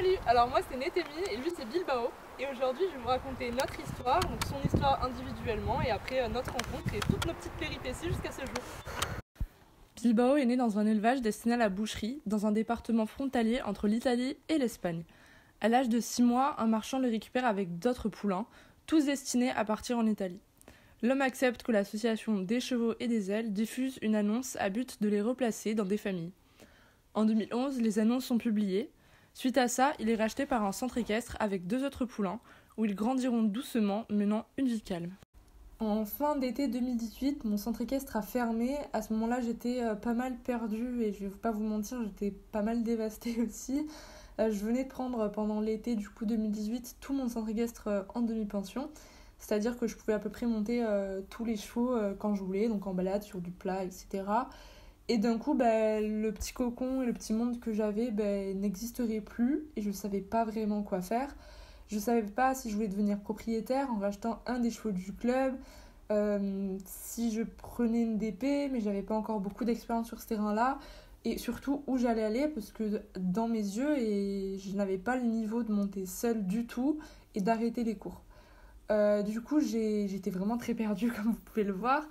Salut, alors moi c'est Netemi et lui c'est Bilbao et aujourd'hui je vais vous raconter notre histoire, donc son histoire individuellement et après notre rencontre et toutes nos petites péripéties jusqu'à ce jour. Bilbao est né dans un élevage destiné à la boucherie, dans un département frontalier entre l'Italie et l'Espagne. À l'âge de 6 mois, un marchand le récupère avec d'autres poulains, tous destinés à partir en Italie. L'homme accepte que l'association des chevaux et des ailes diffuse une annonce à but de les replacer dans des familles. En 2011, les annonces sont publiées. Suite à ça, il est racheté par un centre équestre avec 2 autres poulains, où ils grandiront doucement, menant une vie calme. En fin d'été 2018, mon centre équestre a fermé. À ce moment-là, j'étais pas mal perdue et je vais pas vous mentir, j'étais pas mal dévastée aussi. Je venais de prendre pendant l'été du coup 2018 tout mon centre équestre en demi-pension. C'est-à-dire que je pouvais à peu près monter tous les chevaux quand je voulais, donc en balade, sur du plat, etc. Et d'un coup, le petit cocon et le petit monde que j'avais n'existeraient plus et je ne savais pas vraiment quoi faire. Je ne savais pas si je voulais devenir propriétaire en rachetant un des chevaux du club, si je prenais une DP, mais j'avais pas encore beaucoup d'expérience sur ce terrain-là, et surtout où j'allais aller, parce que dans mes yeux, je n'avais pas le niveau de monter seule du tout et d'arrêter les cours. Du coup, j'étais vraiment très perdue, comme vous pouvez le voir.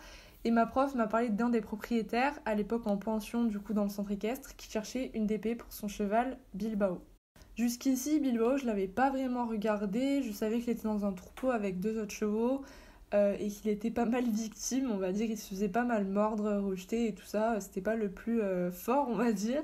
Et ma prof m'a parlé d'un des propriétaires, à l'époque en pension du coup dans le centre équestre, qui cherchait une DP pour son cheval Bilbao. Jusqu'ici, Bilbao, je l'avais pas vraiment regardé, je savais qu'il était dans un troupeau avec 2 autres chevaux et qu'il était pas mal victime, on va dire, il se faisait pas mal mordre, rejeter et tout ça, c'était pas le plus fort, on va dire.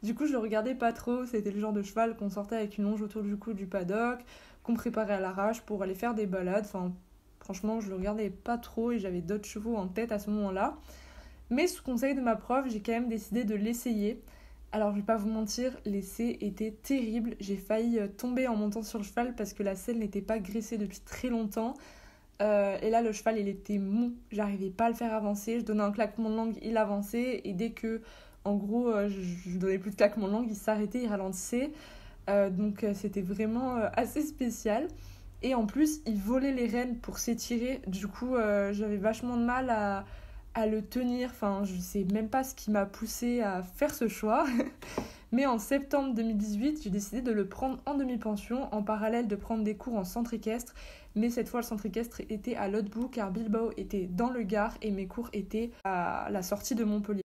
Du coup, je le regardais pas trop, c'était le genre de cheval qu'on sortait avec une longe autour du cou du paddock, qu'on préparait à l'arrache pour aller faire des balades, enfin... Franchement, je le regardais pas trop et j'avais d'autres chevaux en tête à ce moment-là. Mais sous conseil de ma prof, j'ai quand même décidé de l'essayer. Alors, je vais pas vous mentir, l'essai était terrible. J'ai failli tomber en montant sur le cheval parce que la selle n'était pas graissée depuis très longtemps. Et là, le cheval, il était mou. J'arrivais pas à le faire avancer. Je donnais un claquement de langue, il avançait. Et dès que, en gros, je donnais plus de claquement de langue, il s'arrêtait, il ralentissait. Donc, c'était vraiment assez spécial. Et en plus, il volait les rênes pour s'étirer. Du coup, j'avais vachement de mal à le tenir. Enfin, je sais même pas ce qui m'a poussée à faire ce choix. Mais en septembre 2018, j'ai décidé de le prendre en demi-pension, en parallèle de prendre des cours en centre équestre. Mais cette fois, le centre équestre était à l'autre bout, car Bilbao était dans le Gard et mes cours étaient à la sortie de Montpellier.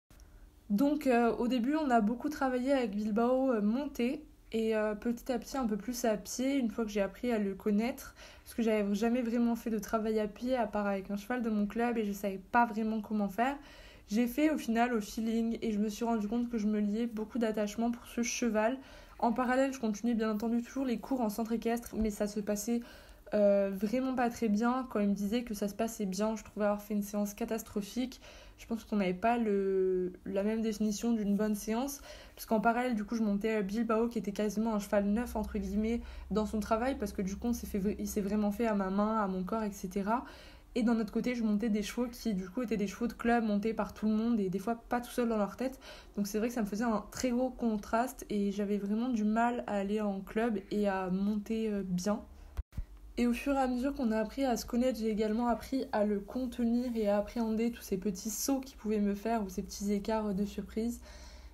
Donc, au début, on a beaucoup travaillé avec Bilbao monté. Et petit à petit, un peu plus à pied, une fois que j'ai appris à le connaître, parce que j'avais jamais vraiment fait de travail à pied, à part avec un cheval de mon club, et je savais pas vraiment comment faire. J'ai fait au final au feeling, et je me suis rendu compte que je me liais beaucoup d'attachement pour ce cheval. En parallèle, je continuais bien entendu toujours les cours en centre équestre, mais ça se passait vraiment pas très bien. Quand il me disait que ça se passait bien, je trouvais avoir fait une séance catastrophique. Je pense qu'on n'avait pas la même définition d'une bonne séance. Parce qu'en parallèle, du coup, je montais Bilbao, qui était quasiment un cheval neuf, entre guillemets, dans son travail, parce que du coup, il s'est vraiment fait à ma main, à mon corps, etc. Et d'un autre côté, je montais des chevaux qui, du coup, étaient des chevaux de club montés par tout le monde et des fois pas tout seul dans leur tête. Donc c'est vrai que ça me faisait un très gros contraste et j'avais vraiment du mal à aller en club et à monter bien. Et au fur et à mesure qu'on a appris à se connaître, j'ai également appris à le contenir et à appréhender tous ces petits sauts qu'il pouvait me faire ou ces petits écarts de surprise.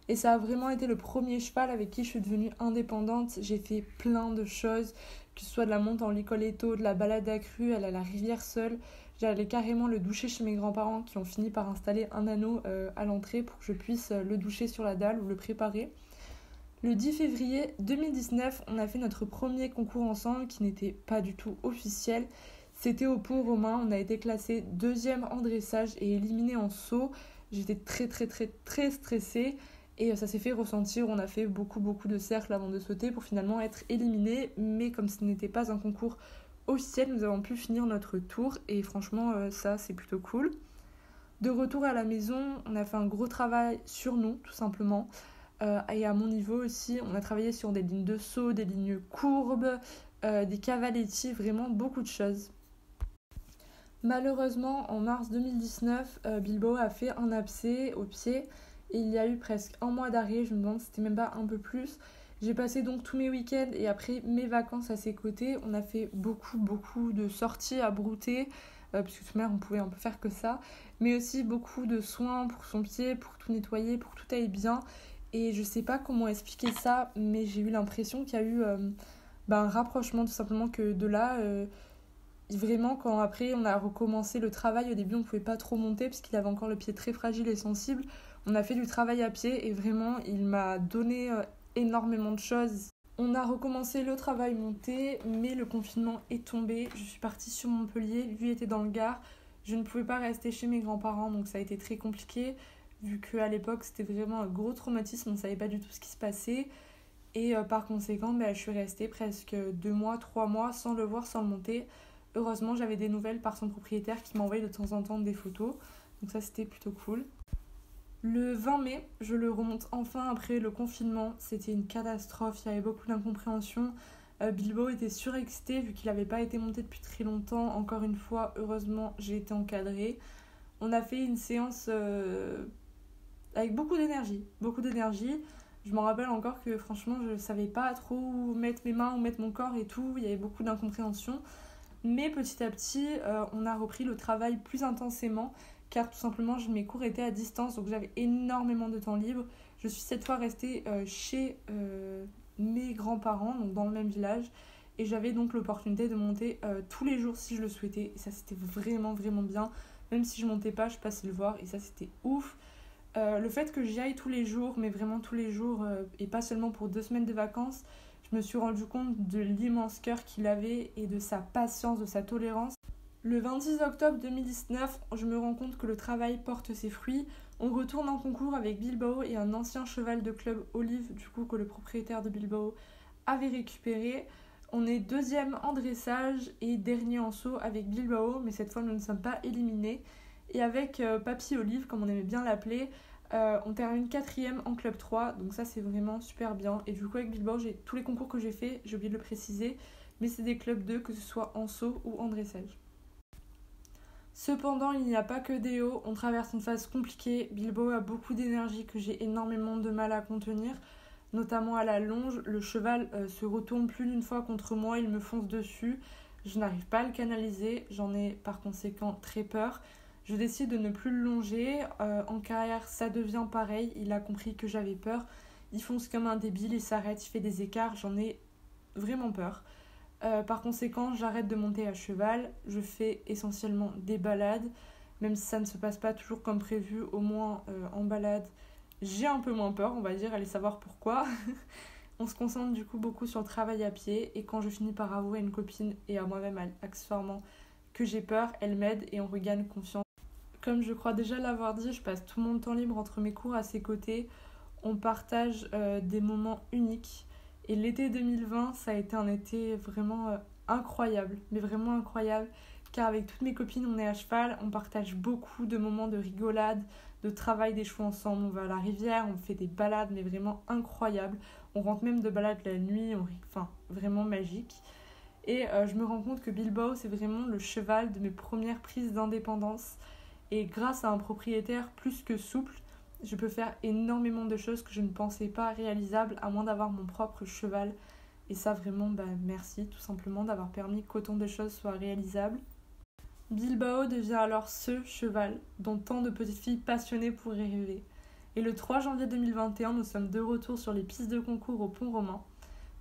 Et ça a vraiment été le premier cheval avec qui je suis devenue indépendante. J'ai fait plein de choses, que ce soit de la montée en Licoletto, de la balade à crue, aller à la rivière seule. J'allais carrément le doucher chez mes grands-parents qui ont fini par installer un anneau à l'entrée pour que je puisse le doucher sur la dalle ou le préparer. Le 10 février 2019, on a fait notre premier concours ensemble qui n'était pas du tout officiel. C'était au Pont Romain, on a été classé 2e en dressage et éliminé en saut. J'étais très stressée et ça s'est fait ressentir. On a fait beaucoup de cercles avant de sauter pour finalement être éliminé. Mais comme ce n'était pas un concours officiel, nous avons pu finir notre tour et franchement ça c'est plutôt cool. De retour à la maison, on a fait un gros travail sur nous tout simplement. Et à mon niveau aussi, on a travaillé sur des lignes de saut, des lignes courbes, des cavaletti, vraiment beaucoup de choses. Malheureusement, en mars 2019, Bilbao a fait un abcès au pied et il y a eu presque un mois d'arrêt, je me demande si c'était même pas un peu plus. J'ai passé donc tous mes week-ends et après mes vacances à ses côtés. On a fait beaucoup de sorties à brouter, puisque toute manière on pouvait un peu faire que ça, mais aussi beaucoup de soins pour son pied, pour tout nettoyer, pour que tout aille bien. Et je sais pas comment expliquer ça, mais j'ai eu l'impression qu'il y a eu un rapprochement tout simplement que de là, vraiment quand après on a recommencé le travail, au début on pouvait pas trop monter parce qu'il avait encore le pied très fragile et sensible. On a fait du travail à pied et vraiment il m'a donné énormément de choses. On a recommencé le travail monté, mais le confinement est tombé. Je suis partie sur Montpellier, lui était dans le Gard. Je ne pouvais pas rester chez mes grands-parents, donc ça a été très compliqué, vu qu'à l'époque c'était vraiment un gros traumatisme, on ne savait pas du tout ce qui se passait. Et par conséquent, je suis restée presque 2 mois, 3 mois sans le voir, sans le monter. Heureusement, j'avais des nouvelles par son propriétaire qui m'envoyait de temps en temps des photos, donc ça c'était plutôt cool. Le 20 mai, je le remonte enfin après le confinement. C'était une catastrophe, il y avait beaucoup d'incompréhension. Bilbo était surexcité vu qu'il n'avait pas été monté depuis très longtemps. Encore une fois, heureusement, j'ai été encadrée. On a fait une séance avec beaucoup d'énergie, beaucoup d'énergie. Je m'en rappelle encore que franchement, je ne savais pas trop où mettre mes mains, où mettre mon corps et tout. Il y avait beaucoup d'incompréhension. Mais petit à petit, on a repris le travail plus intensément car tout simplement mes cours étaient à distance, donc j'avais énormément de temps libre. Je suis cette fois restée chez mes grands-parents, donc dans le même village, et j'avais donc l'opportunité de monter tous les jours si je le souhaitais, et ça c'était vraiment vraiment bien. Même si je montais pas, je passais le voir, et ça c'était ouf. Le fait que j'y aille tous les jours, mais vraiment tous les jours, et pas seulement pour 2 semaines de vacances, je me suis rendu compte de l'immense cœur qu'il avait et de sa patience, de sa tolérance. Le 26 octobre 2019, je me rends compte que le travail porte ses fruits. On retourne en concours avec Bilbao et un ancien cheval de club Olive, du coup que le propriétaire de Bilbao avait récupéré. On est deuxième en dressage et dernier en saut avec Bilbao, mais cette fois nous ne sommes pas éliminés. Et avec Papy Olive, comme on aimait bien l'appeler, on termine quatrième en club 3, donc ça c'est vraiment super bien. Et du coup avec Bilbao, tous les concours que j'ai fait, j'ai oublié de le préciser, mais c'est des clubs 2, que ce soit en saut ou en dressage. Cependant, il n'y a pas que des hauts, on traverse une phase compliquée. Bilbao a beaucoup d'énergie que j'ai énormément de mal à contenir, notamment à la longe. Le cheval se retourne plus d'une fois contre moi, il me fonce dessus. Je n'arrive pas à le canaliser, j'en ai par conséquent très peur. Je décide de ne plus le longer. En carrière, ça devient pareil, il a compris que j'avais peur. Il fonce comme un débile, il s'arrête, il fait des écarts, j'en ai vraiment peur. Par conséquent, j'arrête de monter à cheval, je fais essentiellement des balades, même si ça ne se passe pas toujours comme prévu, au moins en balade, j'ai un peu moins peur, on va dire, allez savoir pourquoi. On se concentre du coup beaucoup sur le travail à pied, et quand je finis par avouer à une copine et à moi-même accessoirement que j'ai peur, elle m'aide et on regagne confiance. Comme je crois déjà l'avoir dit, je passe tout mon temps libre entre mes cours à ses côtés, on partage des moments uniques. Et l'été 2020, ça a été un été vraiment incroyable, mais vraiment incroyable, car avec toutes mes copines, on est à cheval, on partage beaucoup de moments de rigolade, de travail des chevaux ensemble, on va à la rivière, on fait des balades, mais vraiment incroyables, on rentre même de balade la nuit, enfin, vraiment magique. Et je me rends compte que Bilbao, c'est vraiment le cheval de mes premières prises d'indépendance, et grâce à un propriétaire plus que souple, je peux faire énormément de choses que je ne pensais pas réalisables à moins d'avoir mon propre cheval. Et ça vraiment, merci tout simplement d'avoir permis qu'autant de choses soient réalisables. Bilbao devient alors ce cheval dont tant de petites filles passionnées pourraient rêver. Et le 3 janvier 2021, nous sommes de retour sur les pistes de concours au Pont Romain.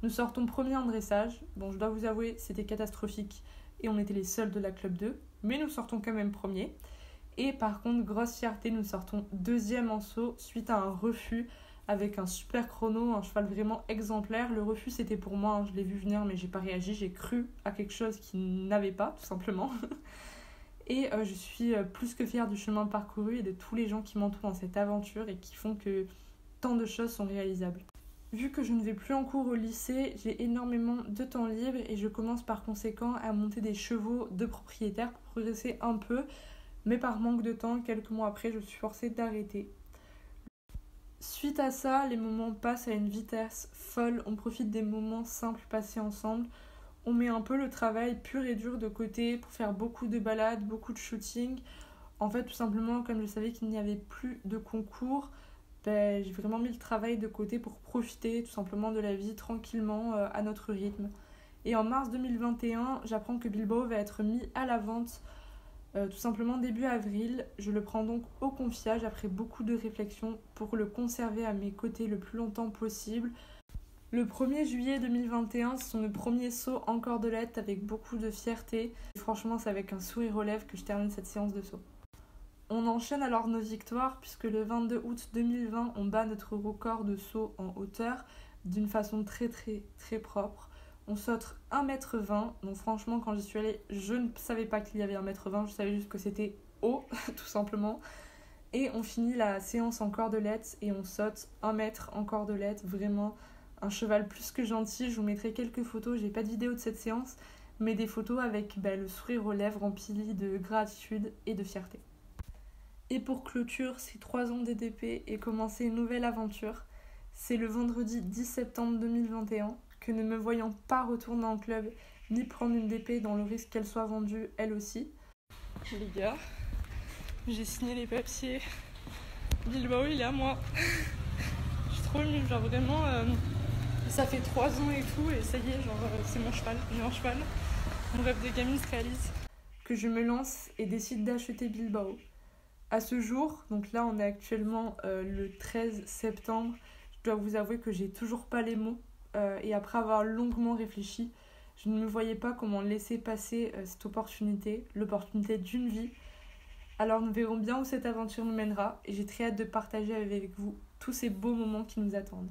Nous sortons premier en dressage. Bon, je dois vous avouer, c'était catastrophique et on était les seuls de la club 2, mais nous sortons quand même premier. Et par contre, grosse fierté, nous sortons deuxième en saut suite à un refus avec un super chrono, un cheval vraiment exemplaire. Le refus c'était pour moi, je l'ai vu venir mais j'ai pas réagi, j'ai cru à quelque chose qui n'avait pas tout simplement. Et je suis plus que fière du chemin parcouru et de tous les gens qui m'entourent dans cette aventure et qui font que tant de choses sont réalisables. Vu que je ne vais plus en cours au lycée, j'ai énormément de temps libre et je commence par conséquent à monter des chevaux de propriétaires pour progresser un peu. Mais par manque de temps, quelques mois après, je suis forcée d'arrêter. Suite à ça, les moments passent à une vitesse folle. On profite des moments simples passés ensemble. On met un peu le travail pur et dur de côté pour faire beaucoup de balades, beaucoup de shooting. En fait, tout simplement, comme je savais qu'il n'y avait plus de concours, j'ai vraiment mis le travail de côté pour profiter tout simplement de la vie tranquillement à notre rythme. Et en mars 2021, j'apprends que Bilbao va être mis à la vente tout simplement début avril. Je le prends donc au confiage après beaucoup de réflexion pour le conserver à mes côtés le plus longtemps possible. Le 1er juillet 2021, c'est le premier saut en cordelette avec beaucoup de fierté. Et franchement, c'est avec un sourire aux lèvres que je termine cette séance de saut. On enchaîne alors nos victoires puisque le 22 août 2020, on bat notre record de saut en hauteur d'une façon très propre. On saute 1m20, donc franchement quand j'y suis allée, je ne savais pas qu'il y avait 1m20, je savais juste que c'était haut, tout simplement. Et on finit la séance en cordelette et on saute 1 mètre en cordelette, vraiment un cheval plus que gentil. Je vous mettrai quelques photos, j'ai pas de vidéo de cette séance, mais des photos avec le sourire aux lèvres rempli de gratitude et de fierté. Et pour clôture ces 3 ans DDP et commencer une nouvelle aventure, c'est le vendredi 10 septembre 2021 que, ne me voyant pas retourner en club ni prendre une DP dans le risque qu'elle soit vendue elle aussi. Les gars, j'ai signé les papiers. Bilbao, il est à moi. Je suis trop émue, genre vraiment, ça fait 3 ans et tout, et ça y est, genre c'est mon cheval, j'ai un cheval. Mon rêve de gamine se réalise. Que je me lance et décide d'acheter Bilbao. À ce jour, donc là on est actuellement le 13 septembre, je dois vous avouer que j'ai toujours pas les mots. Et après avoir longuement réfléchi, je ne me voyais pas comment laisser passer cette opportunité, l'opportunité d'une vie. Alors nous verrons bien où cette aventure nous mènera et j'ai très hâte de partager avec vous tous ces beaux moments qui nous attendent.